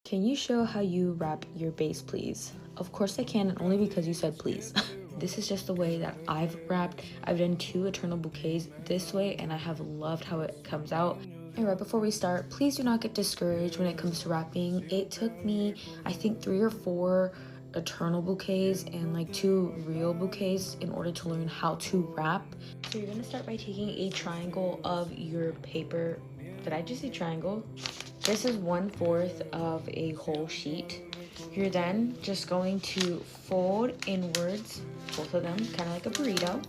Can you show how you wrap your base, please? Of course I can, and only because you said please. This is just the way that I've wrapped. I've done 2 eternal bouquets this way, and I have loved how it comes out. And right before we start, please do not get discouraged when it comes to wrapping. It took me, I think, 3 or 4 eternal bouquets and like 2 real bouquets in order to learn how to wrap. So you're gonna start by taking a triangle of your paper. Did I just say triangle? This is 1/4 of a whole sheet. You're then just going to fold inwards, both of them, kind of like a burrito.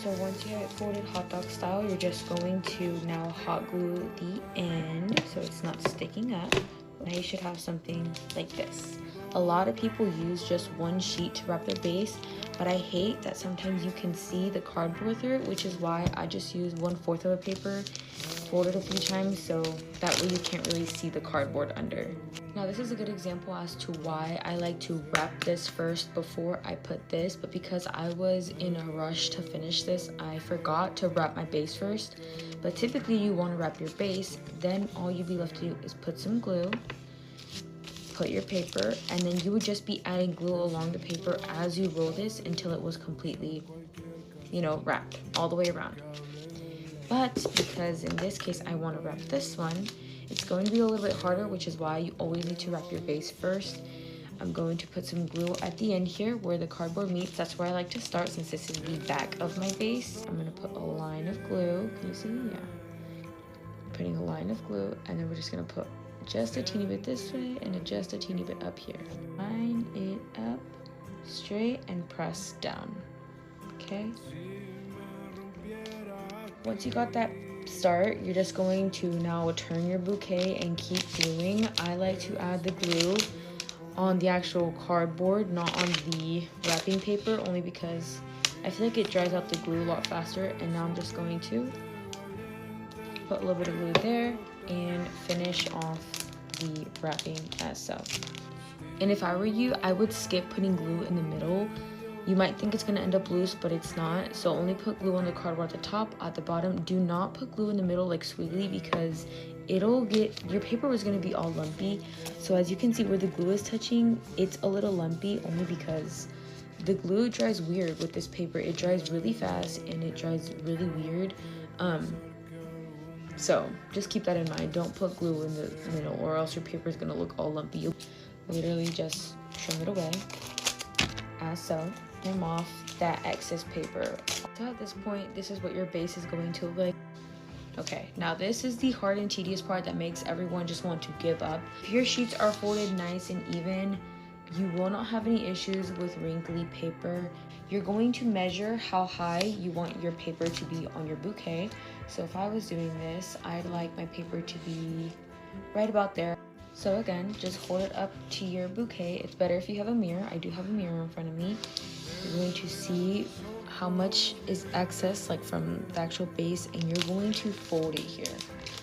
So once you have it folded hot dog style, you're just going to now hot glue the end so it's not sticking up. Now you should have something like this. A lot of people use just one sheet to wrap their base, but I hate that sometimes you can see the cardboard through it, which is why I just use 1/4 of a paper, fold it a few times so that way you can't really see the cardboard under. Now this is a good example as to why I like to wrap this first before I put this, but because I was in a rush to finish this, I forgot to wrap my base first. But typically you want to wrap your base, then all you'd be left to do is put some glue, put your paper, and then you would just be adding glue along the paper as you roll this until it was completely, wrapped all the way around. But because in this case I want to wrap this one, it's going to be a little bit harder, which is why you always need to wrap your base first. I'm going to put some glue at the end here where the cardboard meets. That's where I like to start since this is the back of my base. I'm going to put a line of glue. Can you see? Yeah. Putting a line of glue, and then we're just going to put just a teeny bit this way and just a teeny bit up here. Line it up straight and press down. Okay? Once you got that start, you're just going to now turn your bouquet and keep gluing. I like to add the glue on the actual cardboard, not on the wrapping paper, only because I feel like it dries out the glue a lot faster. And now I'm just going to put a little bit of glue there and finish off the wrapping as so. And if I were you, I would skip putting glue in the middle. You might think it's going to end up loose, but it's not. So only put glue on the cardboard at the top, at the bottom. Do not put glue in the middle like squiggly, because your paper is going to be all lumpy. So as you can see where the glue is touching, it's a little lumpy only because the glue dries weird with this paper. It dries really fast and it dries really weird. So just keep that in mind. Don't put glue in the middle or else your paper is going to look all lumpy. You'll literally just trim it away as so. Trim off that excess paper. So at this point, this is what your base is going to look like. Okay, now this is the hard and tedious part that makes everyone just want to give up. If your sheets are folded nice and even, you will not have any issues with wrinkly paper. You're going to measure how high you want your paper to be on your bouquet. So if I was doing this, I'd like my paper to be right about there. So again, just hold it up to your bouquet. It's better if you have a mirror. I do have a mirror in front of me. You're going to see how much is excess, like from the actual base, and you're going to fold it here.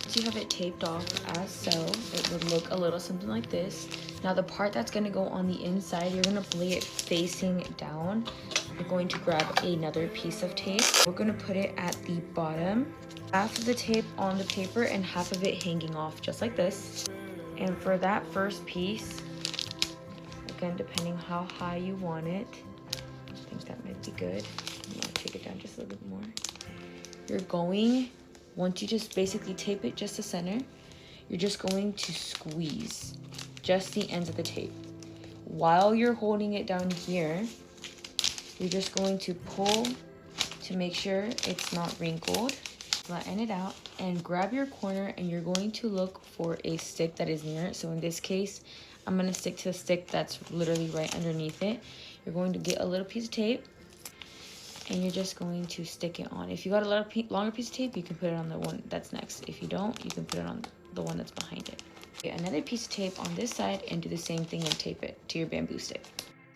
Once you have it taped off as so, it would look a little something like this. Now the part that's going to go on the inside, you're going to lay it facing down. You're going to grab another piece of tape. We're going to put it at the bottom. Half of the tape on the paper and half of it hanging off, just like this. And for that first piece, again, depending how high you want it, I think that might be good. I'm gonna take it down just a little bit more. You're going, once you just basically tape it just the center, you're just going to squeeze just the ends of the tape. While you're holding it down here, you're just going to pull to make sure it's not wrinkled. Flatten it out and grab your corner, and you're going to look for a stick that is near it. So in this case, I'm going to stick to the stick that's literally right underneath it. You're going to get a little piece of tape and you're just going to stick it on. If you got a little longer piece of tape, you can put it on the one that's next. If you don't, you can put it on the one that's behind it. Get another piece of tape on this side and do the same thing and tape it to your bamboo stick.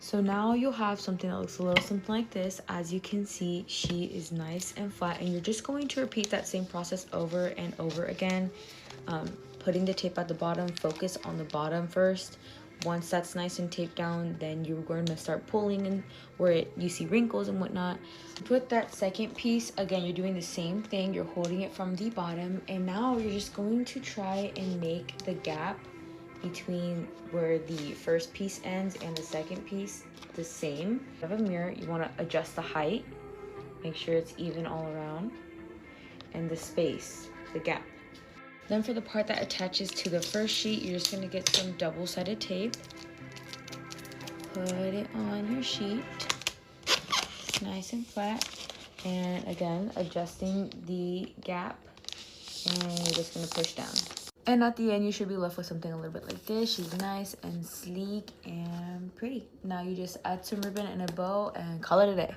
So now you'll have something that looks a little something like this. As you can see, she is nice and flat, and you're just going to repeat that same process over and over again. Putting the tape at the bottom, focus on the bottom first. Once that's nice and taped down, then you're going to start pulling in where you see wrinkles and whatnot. Put that second piece, again, you're doing the same thing. You're holding it from the bottom, and now you're just going to try and make the gap between where the first piece ends and the second piece the same. If you have a mirror, you want to adjust the height, make sure it's even all around, and the space, the gap. Then for the part that attaches to the first sheet, you're just going to get some double-sided tape, put it on your sheet, nice and flat, and again adjusting the gap, and you're just going to push down. And at the end, you should be left with something a little bit like this. She's nice and sleek and pretty. Now you just add some ribbon and a bow and call it a day.